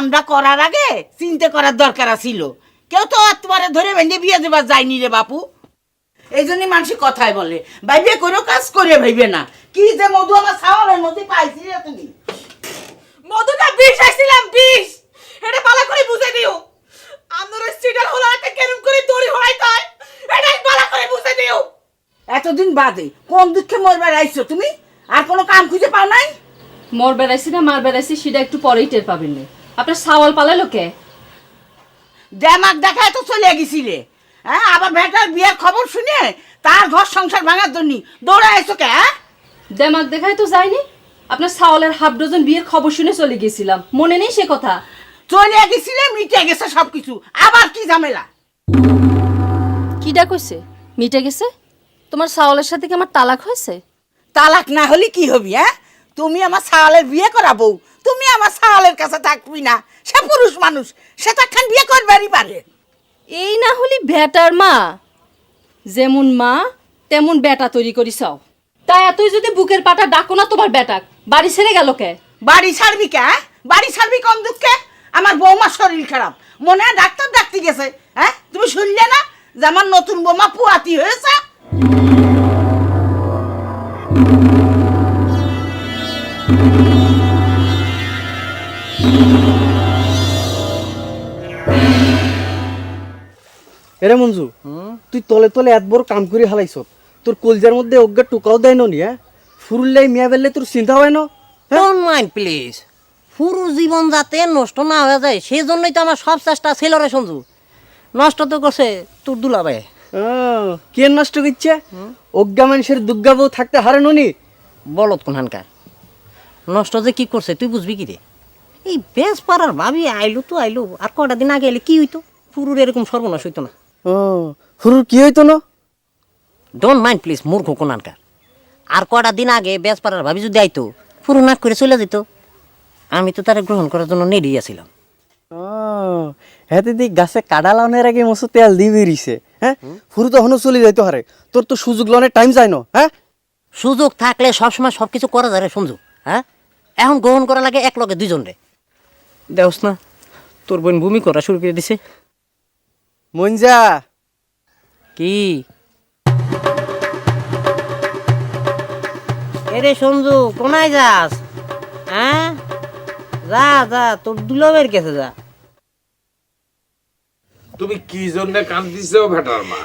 কামটা করার আগে চিন্তা করার দরকার ছিল। কেউ তো আর তোমার ধরে বেঁধে বিয়ে দেবার যায়নি রে বাপু। এই জন্যই মানুষ কথায় বলে ভাইবে কোনো কাজ করে ভাইবে না। কি যে মধু আমার ছাওয়ালের মধ্যে পাইছি রে তুমি। মধুটা বিষ আইছিলাম, বিষ। এটা ভালো করে বুঝে দিও। আমার সিটার হলো একটা কেরম করে দড়ি হড়াইতে হয়, এটাই ভালো করে বুঝে দিও। এতদিন বাদে কোন দুঃখে মরবার আইছো তুমি? আর কোনো কাম খুঁজে পাও নাই? মর বেড়াইছি না মার বেড়াইছি সেটা একটু পরেই টের পাবেন না। আপনার সাওয়াল পালালো কে? দেমাক দেখায় তো চলে গেছিলে। হ্যাঁ, আবার বেটার বিয়ের খবর শুনে তার ঘর সংসার ভাঙার জন্য দৌড়ে আইছো কে? হ্যাঁ, দেমাক দেখায় তো যায়নি। আপনার সাওয়ালের হাফ ডজন বিয়ের খবর শুনে চলে গেছিলাম, মনে নেই সে কথা? চলে গেছিলে, মিটে গেছে সবকিছু, আবার কি ঝামেলা? কিডা কইছে মিটে গেছে? তোমার সাওয়ালের সাথে কি আমার তালাক হয়েছে? তালাক না হলে কি হবি? হ্যাঁ, তুমি আমার ছাওয়ালের বিয়ে করাবো, তুমি আমার ছাওয়ালের কাছে থাকবি না। সে পুরুষ মানুষ, সে তো একখান বিয়ে করবারই পারে। এই না হলি বেটার মা, যেমন মা তেমন বেটা তৈরি করিসাও। তাই এতই যদি বুকের পাটা ডাকো না তোমার বেটাক, বাড়ি ছেড়ে গেল কে? বাড়ি ছাড়বি কে? হ্যাঁ? বাড়ি ছাড়বি কোন দুঃখে? আমার বৌমার শরীর খারাপ, মনে হয় ডাক্তার ডাকতে গেছে। হ্যাঁ, তুমি শুনলে না যে আমার নতুন বৌমা পুয়াতি হয়েছে? এরে মঞ্জু, তুই তলে তলে এত বড় কাম করে হালাইছ, তোর কলজার মধ্যে অজ্ঞা টুকাও দেয় নি? হ্যাঁ, ফুরুল্লাই মিয়া বেললে তোর চিন্তা হয় না? Don't mind please. পুরো জীবন যাতে নষ্ট না হয়ে যায় সেই জন্যই তো আমার সব চেষ্টা ছিল রে সঞ্জু। নষ্ট তো করছে তোর দুলাভাই। কে নষ্ট করছে? অজ্ঞা মানুষের দুর্গা বউ থাকতে হারে নি? বলত কোনখানকার নষ্ট যে কি করছে তুই বুঝবি কি রে? এই বেশ পাড়ার ভাবি আইলো তো আইলো, আর কটা দিন আগে এলে কি হইতো? পুরুর এরকম সর্বনাশ হইতো না। ফুরুর কি হইতো না? ডোন্ট মাইন্ড প্লিজ, মূর্খ কোনখানকার। আর কটা দিন আগে বেশ পাড়ার ভাবি যদি আইতো পুরো নাক করে চলে যেত। আমি তো তারা গ্রহণ করার জন্য নেড়ি আছিলাম। হ্যাঁ দিদি, গাছে কাটা লাউনের আগে মস্ত তেল দিয়ে বেরিয়েছে। হ্যাঁ, ফুরু তখনও চলে যাইতো হারে, তোর তো সুযোগ লনের টাইম যায় না। হ্যাঁ, সুযোগ থাকলে সবসময় সব কিছু করা যায় রে সঞ্জু। হ্যাঁ, এখন গ্রহণ করা লাগে এক লগে দুইজন রে। দেওস না তোর বোন ভূমি করা শুরু করে দিছে। মঞ্জা কি এরে সঞ্জু, কোনায় যাস? হ্যাঁ, যা যা তোর দুলাবের কাছে যা। তুমি কি জন্য কান্দিছ ভেটার মা?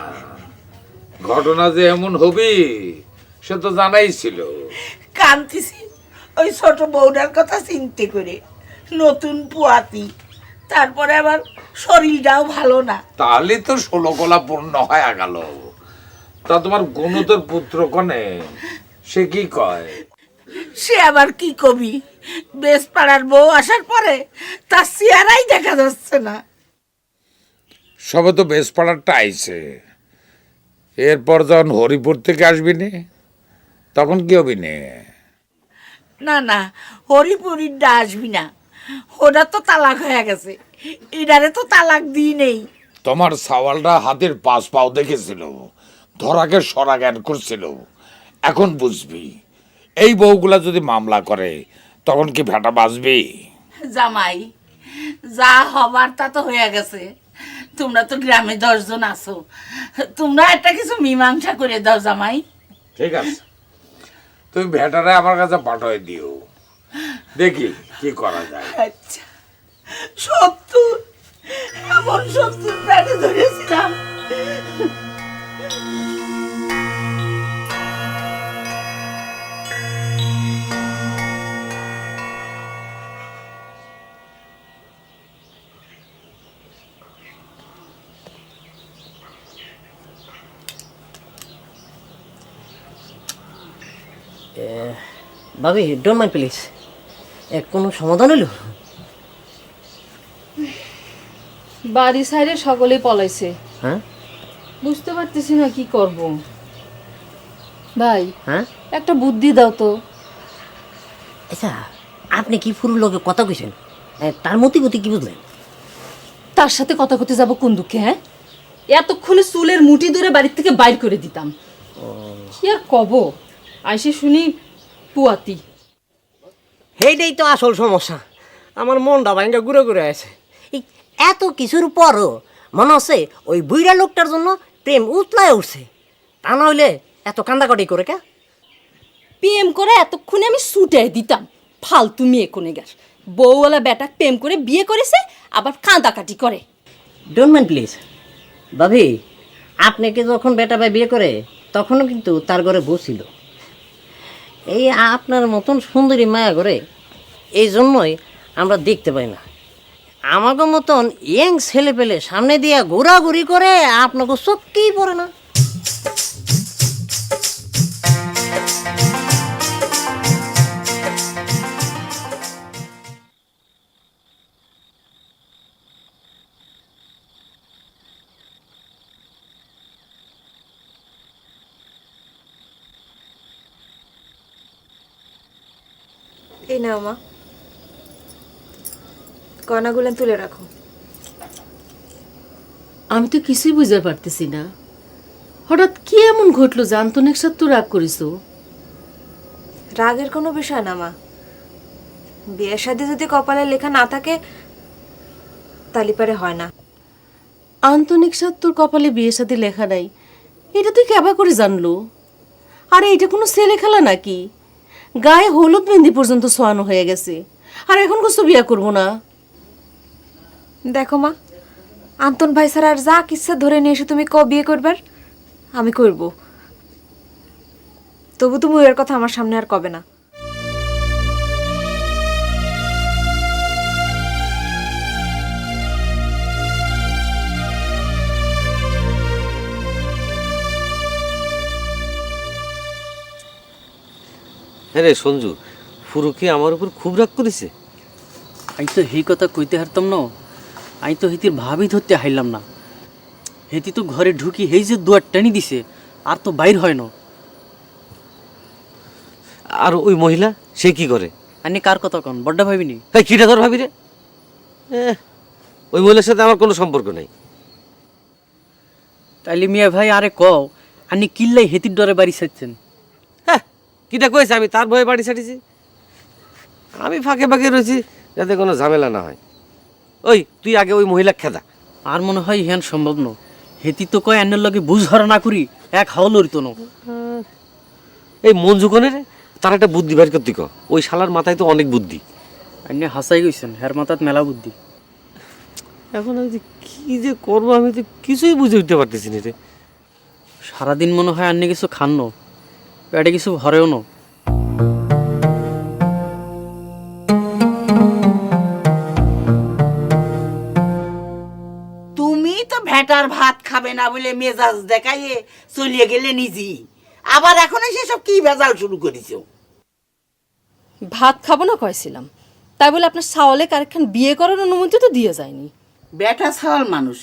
ঘটনা যে এমন হবি সে তো জানাই ছিল। কান্তিছি ওই ছোট বউটার কথা চিন্তে করে। নতুন পুয়াতি, তারপরে আবার শরীরটাও ভালো না। তাহলে তো 16 কলা পূর্ণ হয়ে গেল। তা তোমার গুণতর পুত্র কনে, সে কি কয়? সে আবার কি কবি, বেশ পাড়ার বউ আসার পরে তার চেহারাই দেখা যাচ্ছে না। সবে তো বেশ পাড়ারটা আইছে, এরপর যখন হরিপুর থেকে আসবি নে তখন কি হবি নে? না না, হরিপুরিটা আসবি না, ওটা তো তালাক হয়ে গেছে। এটারে তো তালাক দিই নেই। তোমার সাওয়ালটা হাতের পাশ পাও দেখেছিল, ধরাকে সরা জ্ঞান করছিল। এখন বুঝবি এই বউগুলা যদি মামলা করে তখন কি ভেটা বাঁচবি? জামাই, যা হবার তা তো হয়ে গেছে। তোমরা তো গ্রামে 10 জন আছো, তোমরা একটা কিছু মীমাংসা করে দাও জামাই। ঠিক আছে, তুমি ভেটারে আমার কাছে পাঠিয়ে দিও, দেখি কি করা যায়। আচ্ছা, 70 এমন 70 পেটে ধরেছিলাম। ভাবি ডোন্ট মাইন্ড প্লিজ, কোনো সমাধান হইল? বাড়ি সাইডে সকলেই পলাইছে। হ্যাঁ বুঝতে পারতেছি না কি করব। ভাই, হ্যাঁ, একটা বুদ্ধি দাও তো। আচ্ছা আপনি কি পুরো লোকে কথা কইছেন, তার মতি কি বুঝলেন? তার সাথে কথা কতে যাব কোন দুঃখে? হ্যাঁ, এতক্ষণে চুলের মুঠি ধরে বাড়ির থেকে বাইর করে দিতাম। কি আর কব, আইসে শুনি পুয়াতি। সেইটাই তো আসল সমস্যা। আমার মনটা ভাঙ্গা ঘুরে ঘুরে আছে। এই এত কিছুর পরও মনে হচ্ছে ওই বুইড়া লোকটার জন্য প্রেম উতলায় উঠছে। তা না হইলে এত কান্দাকাটি করে কে? প্রেম করে এতক্ষণে আমি ছুটে দিতাম। ফালতু মেয়ে কোনে গার বউওয়ালা বেটা প্রেম করে বিয়ে করেছে, আবার কাঁদাকাটি করে। Don't mind please. ভাবি, আপনাকে যখন বেটা ভাই বিয়ে করে তখনও কিন্তু তার ঘরে বসছিল। এই আপনার মতন সুন্দরী মায়া করে এই জন্যই আমরা দেখতে পাই না। আমাকে মতন ইয়ং ছেলে পেলে সামনে দিয়া ঘোরাঘুরি করে আপনাকে চোখকেই পড়ে না। এই নাও মা, গয়নাগুলো তুলে রাখো। আমি তো কিছুই বুঝতে পারতেছি না, হঠাৎ কি এমন ঘটলো যে আন্তনিক সাথে তো রাগ করিস? রাগের কোনো বিষয় না মা, বিয়ের সাথে যদি কপালে লেখা না থাকে তালি পারে হয় না। আন্তনিক সাথে তোর কপালে বিয়ের সাথে লেখা নাই, এটা তুই কেবা করে জানলো? আরে এটা কোনো ছেলে খেলা নাকি? গায়ে হলুদ মেহেন্দি পর্যন্ত ছোঁয়ানো হয়ে গেছে, আর এখন কত বিয়ে করবো না? দেখো মা, আন্তন ভাই স্যার আর যা কিচ্ছা ধরে নিয়ে এসে তুমি বিয়ে করবার, আমি করব। তবু তুমি ওর কথা আমার সামনে আর কবে না। হ্যাঁ রে সঞ্জু, ফুরু কি আমার উপর খুব রাগ করেছে? আমি তো এই কথা কইতে হারতাম না, আমি তো হেতির ভাবি ধরতে হাইলাম না। হেতি তো ঘরে ঢুকি হেই যে দুয়ার টানি দিছে, আর তো বাইর হয় না। আর ওই মহিলা সে কি করে? আনি কার কথা কন, বড্ডা ভাবিনি। তাই কিটা তোর ভাবি রে? ওই মহিলার সাথে আমার কোনো সম্পর্ক নেই। তাইলে মিয়া ভাই আরে কও, আনি কিল্লাই হেতির ডরে বাড়ি ছাড়ছেন? হ্যাঁ, কিটা কয়েছে আমি তার ভয়ে বাড়ি ছাড়িছি? আমি ফাঁকে ফাঁকে রয়েছি যাতে কোনো ঝামেলা না হয়। ওই তুই আগে ওই মহিলা খেদা। আর মনে হয় ইহান সম্ভব ন। হেতি তো কয় আন্নের লগে বুঝ ধরা না করি এক হাও লড়িত ন। এই মঞ্জু কনে রে, তার একটা বুদ্ধি বের করতে ক। ওই শালার মাথায় তো অনেক বুদ্ধি। আন্নে হাসাই গইছেন, হের মাথাত মেলা বুদ্ধি। এখন আমি যে কি যে করবো আমি তো কিছুই বুঝে উঠতে পারতেছি না রে। সারাদিন মনে হয় আন্নে কিছু খান ন, পেটে কিছু ভরেও ন। তুমি তো ভেটার ভাত খাবে না বলে মেজাজ দেখাইয়ে চলিয়ে গেলে নিজে, আবার এখন সেসব কি ভেজাল শুরু করেছো? ভাত খাবো না কয়েছিলাম, তাই বলে আপনার সাওয়ালে কারেকখান বিয়ে করার অনুমতি তো দিয়ে যায়নি। বেটা ছাওয়াল মানুষ,